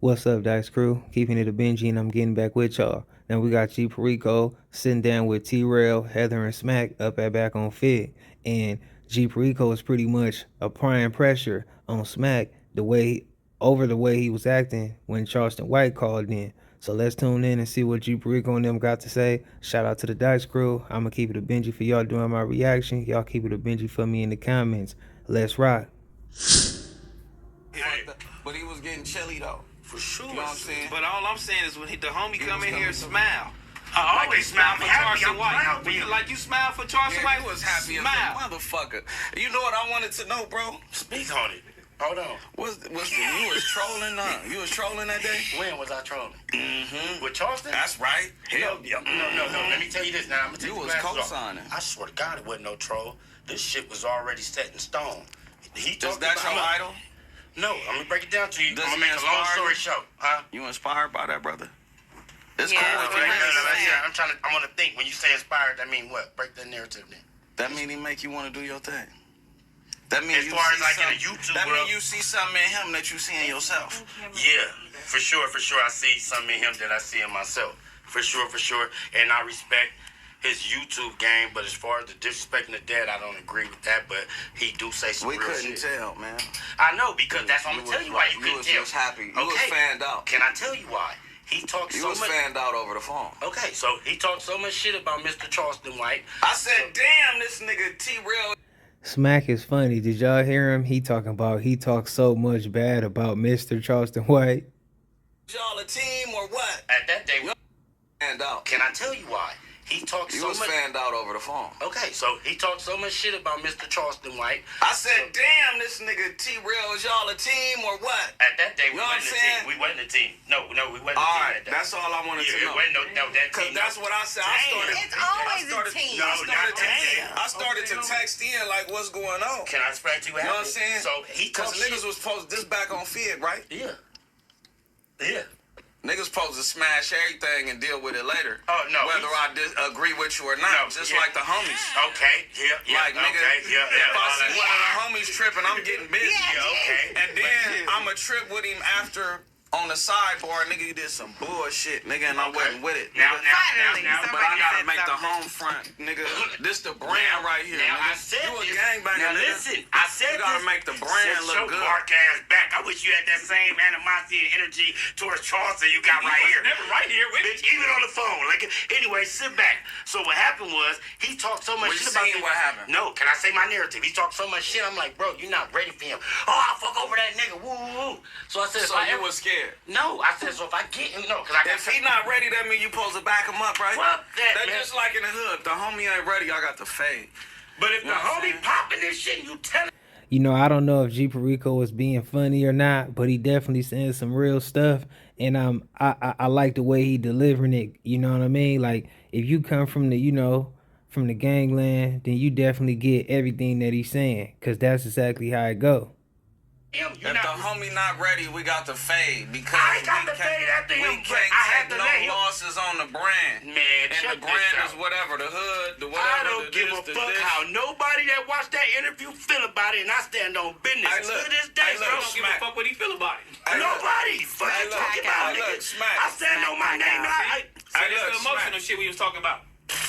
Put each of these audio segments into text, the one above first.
What's up, Dice Crew? Keeping it a Benji, and I'm getting back with y'all. Now we got G Perico sitting down with T-Rail, Heather, and Smac up at Back on Fit. And G Perico is pretty much applying pressure on Smac the way he was acting when Charleston White called in. So let's tune in and see what G Perico and them got to say. Shout out to the Dice Crew. I'ma keep it a Benji for y'all doing my reaction. Y'all keep it a Benji for me in the comments. Let's rock. But he was getting chilly though. For sure. You know what I'm saying? But all I'm saying is when the homie come in here, smile. I always smile for Charleston White. Like you smile for Charleston White. You was happy as a motherfucker. You know what I wanted to know, bro? Speak on it. Hold on. You was trolling? You was trolling that day? When was I trolling? Mm-hmm. With Charleston? That's right. Hell yeah. No. Let me tell you this now. I'm gonna take you the was co-signing. I swear to God, it wasn't no troll. This shit was already set in stone. Is that your idol? No, I'm gonna break it down to you. Does I'm gonna make a long story short. Huh? You inspired by that, brother? It's cool. Yeah, I want to think. When you say inspired, that mean what? Break that narrative then. That mean he make you want to do your thing. That mean as far as like in a YouTube that mean you see something in him that you see in yourself. Yeah, for sure. I see something in him that I see in myself. For sure. And I respect his YouTube game, but as far as the disrespecting the dead, I don't agree with that. But he do say some real shit. We couldn't tell, man. I know, because that's what I'm gonna tell you why you couldn't tell. You was happy. You was fanned out. Can I tell you why? He talks so much. You was fanned out over the phone. Okay, so he talked so much shit about Mr. Charleston White. I said, damn, this nigga T-Real. Smac is funny. Did y'all hear him? He talks so much bad about Mr. Charleston White. Y'all a team or what? At that day, we fanned out. Can I tell you why? He talked so much. You was fanned out over the phone. Okay, so he talked so much shit about Mr. Charleston White. I said, damn, this nigga T-Real, is y'all a team or what? At that day, we wasn't a team. We wasn't a team. No, we wasn't a team. All right, that's all I wanted to know. That team. That's what I said. It's always a team. I started to text in like, what's going on? Can I explain to you what happened? You know what I'm saying? So he because niggas was supposed to this back on Fig, right? Yeah. Niggas supposed to smash everything and deal with it later. Oh, no. Whether I agree with you or not. Just like the homies. Okay, like, nigga, if I see one of the homies tripping, I'm getting busy. Okay. And then I'ma trip with him after on the sidebar, nigga, you did some bullshit, nigga, and I wasn't with it. Now, but I gotta make the home front, nigga. This the brand right here, now, nigga. I said you a gangbanger, now, nigga. listen, I said you gotta make the brand look good. Mark ass back. I wish you had that same animosity and energy towards Charleston you got right here. Never right here, bitch. Even on the phone. Like, anyway, sit back. So what happened was he talked so much shit about me. What happened? No, can I say my narrative? He talked so much shit. I'm like, bro, you're not ready for him. Oh, I'll fuck over that nigga. Woo. So I said, so you was scared? No, I said, so if I get him, no, because I got. If he not ready, that mean you supposed to back him up, right? Fuck that, That's man. just like in the hood. If the homie ain't ready, I got the fade. But if the homie popping this shit, you tell him. You know, I don't know if G Perico was being funny or not, but he definitely saying some real stuff, and I like the way he delivering it. You know what I mean? Like, if you come from the from the gangland, then you definitely get everything that he's saying, cause that's exactly how it go. If the homie not ready, we got the fade because I got the fade after him. We can't take no losses on the brand. Man, and the brand is whatever, the hood, the whatever. I don't give a fuck how nobody that watched that interview feel about it, and I stand on business to this day. I don't give a fuck what he feel about it. Nobody fucking talking about it. I stand on my name. That's the emotional shit we was talking about.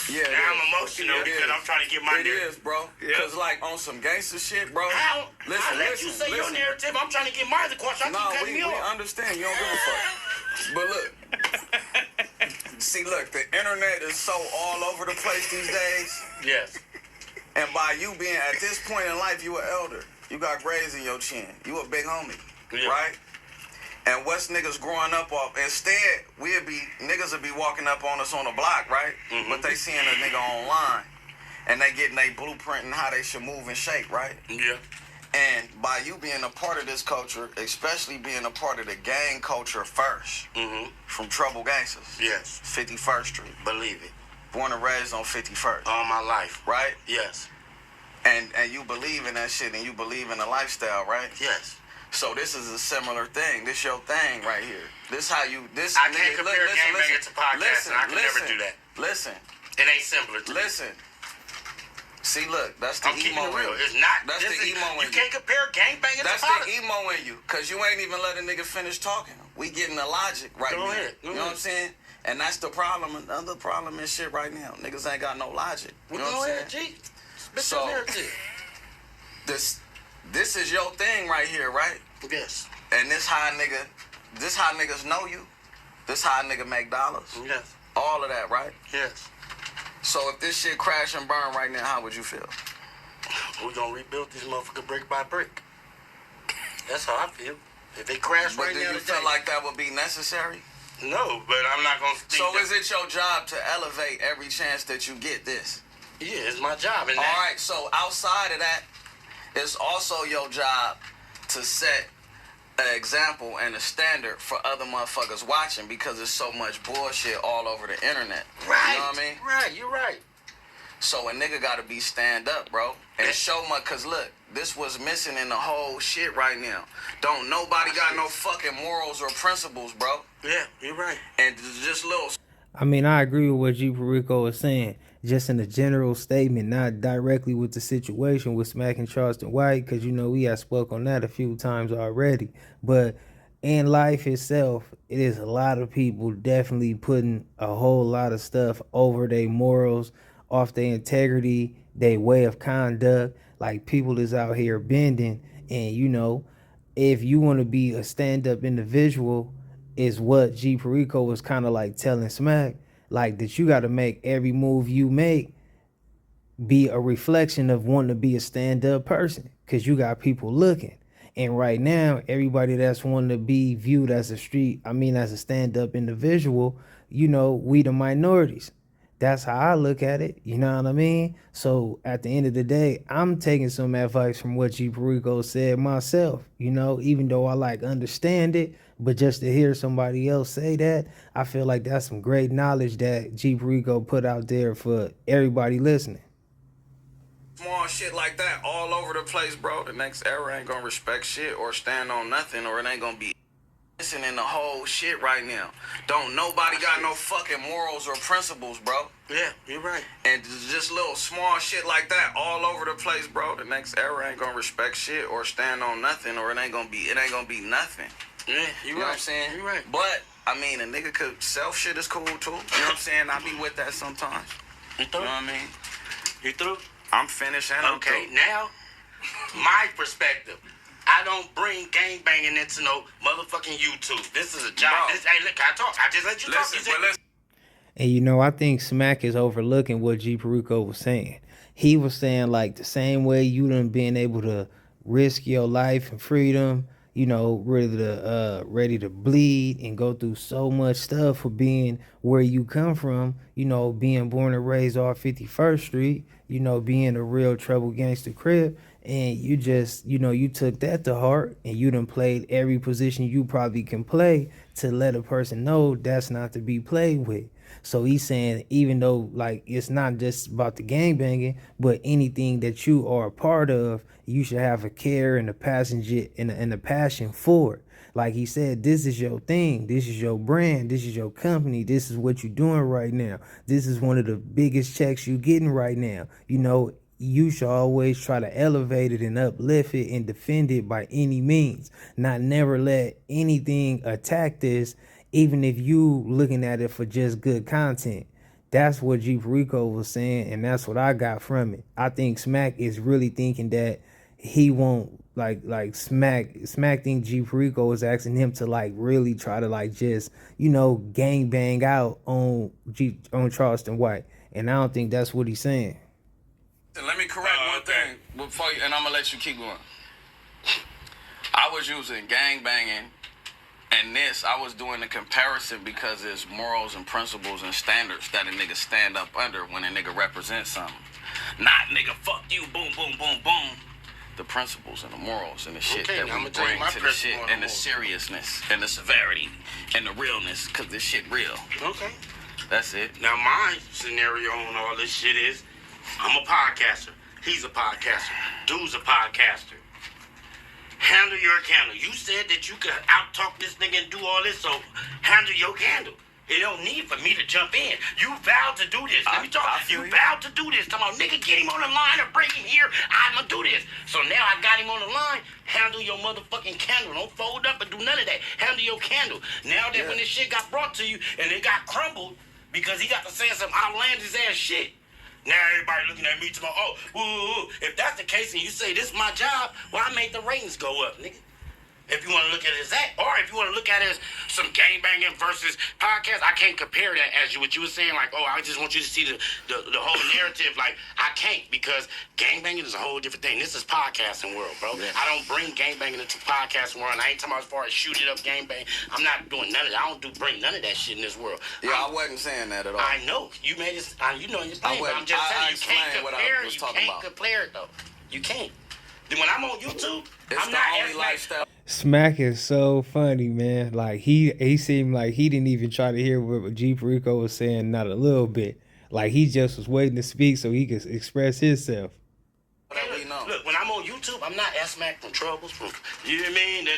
Yeah, now I'm emotional because I'm trying to get my narrative. It is, bro. Because, like, on some gangster shit, bro. How? I let you say your narrative. I'm trying to get mine across. I keep cutting me off. We understand. You don't give a fuck. But look. See, look, the internet is so all over the place these days. Yes. And by you being at this point in life, you an elder. You got grades in your chin. You a big homie, right? And West niggas growing up off, instead, niggas would be walking up on us on the block, right? Mm-hmm. But they seeing a nigga online, and they getting they blueprint and how they should move and shake, right? Yeah. And by you being a part of this culture, especially being a part of the gang culture first, from Trouble Gangsters. Yes. 51st Street. Believe it. Born and raised on 51st. All my life. Right? Yes. And you believe in that shit, and you believe in the lifestyle, right? Yes. So this is a similar thing. This your thing right here. This how you. This. I can't compare gangbanger to podcast. I can never do that. Listen. It ain't similar to Listen. See, look, that's the I'm keeping emo it real. in you. It's not. That's the emo in you. You can't compare gangbanging to That's politics. the emo in you, because you ain't even let a nigga finish talking. We getting the logic right Go now. ahead. You know what I'm saying? And that's the problem. Another problem is shit right now. Niggas ain't got no logic. You know what I'm saying? So, this is your thing right here, right? yes. And this how niggas know you. This how a nigga make dollars. Yes. All of that, right? Yes. So if this shit crash and burn right now, how would you feel? We're gonna rebuild this motherfucker brick by brick. That's how I feel. If they crash But right do now you today, feel like that would be necessary? no, but I'm not gonna think So that, is it your job to elevate every chance that you get this? yeah, it's my job. And All that, right, so outside of that, it's also your job to set an example and a standard for other motherfuckers watching, because there's so much bullshit all over the internet. right. You know what I mean? Right, you're right. So a nigga gotta be stand up, bro. And show my, cause look, this was missing in the whole shit right now. Don't nobody got no fucking morals or principles, bro. Yeah, you're right. And just little I mean, I agree with what G Perico was saying, just in a general statement, not directly with the situation with Smac and Charleston White, because, you know, we have spoke on that a few times already. But in life itself, it is a lot of people definitely putting a whole lot of stuff over their morals, off their integrity, their way of conduct. Like, people is out here bending, and, you know, if you want to be a stand-up individual, is what G Perico was kind of like telling Smac, like, that you got to make every move you make be a reflection of wanting to be a stand-up person, because you got people looking. And right now, everybody that's wanting to be viewed as as a stand-up individual, you know, we the minorities. That's how I look at it. You know what I mean? So at the end of the day, I'm taking some advice from what G Perico said myself, you know, even though I like understand it, but just to hear somebody else say that, I feel like that's some great knowledge that G Perico put out there for everybody listening. small shit like that all over the place, bro. The next era ain't gonna respect shit or stand on nothing, or it ain't gonna be missing in the whole shit right now. Don't nobody got no fucking morals or principles, bro. Yeah, you're right. And just little small shit like that all over the place, bro. The next era ain't gonna respect shit or stand on nothing, or it ain't gonna be nothing. Yeah, You know what I'm saying? You're right. But I mean, a nigga could self shit is cool too. You know what I'm saying? I be with that sometimes. You You through? know what I mean? You through? I'm finished and I'm Okay, through. now, my perspective. I don't bring gangbanging into no motherfucking YouTube. This is a job. Bro. Hey, look, I talk. I just let you talk. Listen, You said- but listen. And you know, I think Smac is overlooking what G Perico was saying. He was saying, like, the same way you done been able to risk your life and freedom, you know, ready to bleed and go through so much stuff for being where you come from, you know, being born and raised off 51st Street, you know, being a real trouble gangster crib. And you just, you know, you took that to heart, and you done played every position you probably can play to let a person know that's not to be played with. So he's saying, even though, like, it's not just about the gangbanging, but anything that you are a part of, you should have a care and a passion for it. Like he said, this is your thing, this is your brand, this is your company, this is what you're doing right now. This is one of the biggest checks you're getting right now. You know, you should always try to elevate it and uplift it and defend it by any means. Not never let anything attack this, even if you looking at it for just good content. That's what G Perico was saying, and that's what I got from it. I think Smac is really thinking that he won't like Smac think G Perico is asking him to like really try to like just, you know, gang bang out on Charleston White. And I don't think that's what he's saying. Let me correct one thing before you, and I'm gonna let you keep going. I was using gangbanging, and this I was doing the comparison because it's morals and principles and standards that a nigga stand up under when a nigga represents something. Not nigga, fuck you, boom, boom, boom, boom. The principles and the morals and the shit Okay, that now we I'ma tell you bring my to the shit, principle on and the the morals. seriousness and the severity and the realness, cause this shit real. Okay. That's it. Now, my scenario on all this shit is, I'm a podcaster. He's a podcaster. Dude's a podcaster. Handle your candle. You said that you could out-talk this nigga and do all this, so handle your candle. It don't need for me to jump in. You vowed to do this. Let me talk. You vowed to do this. Come on, nigga, get him on the line or bring him here. I'ma do this. So now I got him on the line. Handle your motherfucking candle. Don't fold up and do none of that. Handle your candle. Now that when this shit got brought to you and it got crumbled because he got to saying some outlandish ass shit. Now everybody looking at me tomorrow. Oh, ooh. If that's the case and you say this is my job, well, I made the ratings go up, nigga. If you want to look at it as that, or if you want to look at it as some gangbanging versus podcast, I can't compare that as what you were saying. Like, oh, I just want you to see the whole narrative. Like, I can't because gangbanging is a whole different thing. This is podcasting world, bro. Yeah. I don't bring gangbanging into podcasting world. I ain't talking about as far as shoot it up gangbang. I'm not doing none of that. I don't bring none of that shit in this world. Yeah, I wasn't saying that at all. I know you made it. You know your thing. But I'm just telling you, you can't compare it. You can't compare it though. You can't. Then when I'm on YouTube, I'm not as lifestyle. Smac is so funny, man. Like he seemed like he didn't even try to hear what G Perico was saying, not a little bit. Like he just was waiting to speak so he could express himself. Hey, look, when I'm on YouTube, I'm not Smac from Troubles, you know what I mean? Then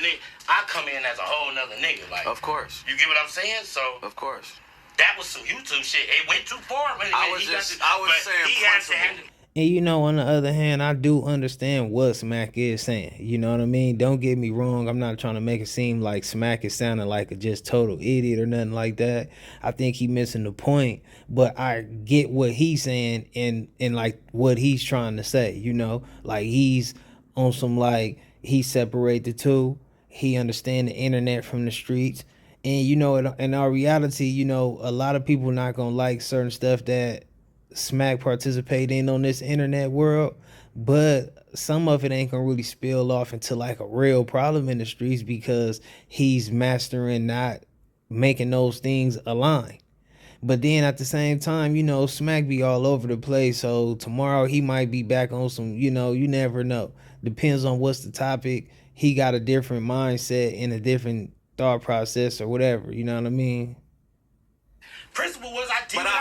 I come in as a whole nother nigga. Like, of course. You get what I'm saying? So of course. That was some YouTube shit. It went too far. I was saying principle. And you know, on the other hand, I do understand what Smac is saying. You know what I mean? Don't get me wrong. I'm not trying to make it seem like Smac is sounding like a just total idiot or nothing like that. I think he missing the point. But I get what he's saying and like what he's trying to say. You know, like he's on some like he separate the two. He understand the internet from the streets. And you know, in our reality, you know, a lot of people not gonna like certain stuff that Smac participate in on this internet world, but some of it ain't gonna really spill off into like a real problem in the streets because he's mastering not making those things align. But then at the same time, you know, Smac be all over the place, so tomorrow he might be back on some, you know, you never know. Depends on what's the topic. He got a different mindset and a different thought process or whatever, you know what I mean? Principle was I did but what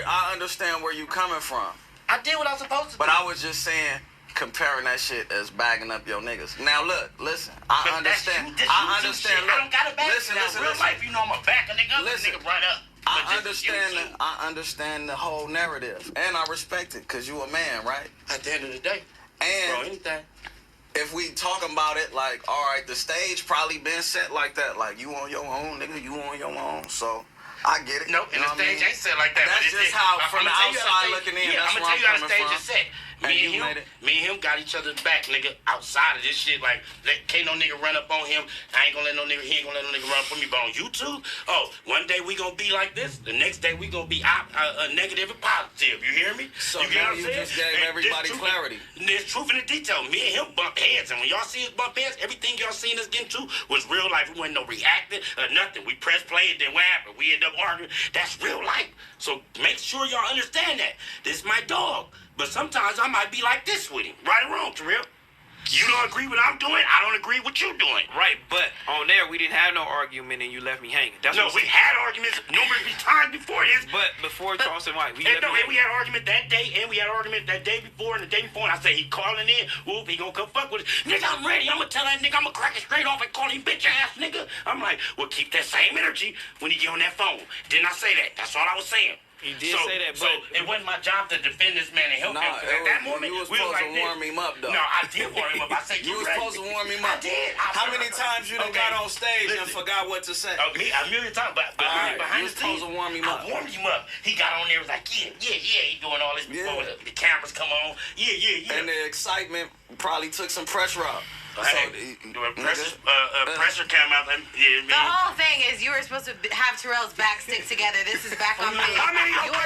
I understand where you coming from. I did what I was supposed to do. But I was just saying, comparing that shit as bagging up your niggas. Now look, listen, I understand. I understand. Look, I don't gotta back listen. Real life, you know I'm a back a nigga up, nigga right up. I understand the whole narrative, and I respect it, cause you a man, right? At the end of the day, and bro, anything. If we talk about it like, all right, the stage probably been set like that, like you on your own, nigga, you on your own, so I get it. No, and the stage ain't set like that. That's just how, from the outside looking in, that's where I'm coming from. I'm gonna tell you how the stage is set. Me and him got each other's back, nigga, outside of this shit. Like, can't no nigga run up on him. I ain't gonna let no nigga, he ain't gonna let no nigga run up on me. But on YouTube, oh, one day we gonna be like this, the next day we gonna be negative and positive. You hear me? So you now you just gave everybody clarity. There's truth in the detail. Me and him bump heads, and when y'all see us bump heads, everything y'all seen us get into was real life. We wasn't no reacting or nothing. We press play, and then what happened? We end up arguing. That's real life. So make sure y'all understand that. This is my dog. But sometimes I might be like this with him. Right or wrong, Terrell? You don't agree with what I'm doing, I don't agree with what you're doing. Right, but on there, we didn't have no argument and you left me hanging. No, we had arguments numerous times before this. But before Charleston White, we had argument that day, and we had argument that day before and the day before, and I said, he calling in, whoop, he gonna come fuck with us. Nigga, I'm ready, I'm gonna tell that nigga, I'm gonna crack it straight off and call him bitch ass nigga. I'm like, well, keep that same energy when he get on that phone. Didn't I say that? That's all I was saying. He did say that, but it wasn't my job to defend this man and help him. At that moment, you was supposed to warm him up, though. No, I did warm him up. I said, you was supposed to warm him up. I did. How many times you done got on stage and forgot what to say? Me, a million times. But behind the scenes, to warm him up. I warmed him up. He got on there, was like, yeah. He doing all this before the cameras come on. Yeah. And the excitement probably took some pressure off. Pressure came out. The whole thing is you were supposed to have Terrell's back stick together. This is back on me. How many of your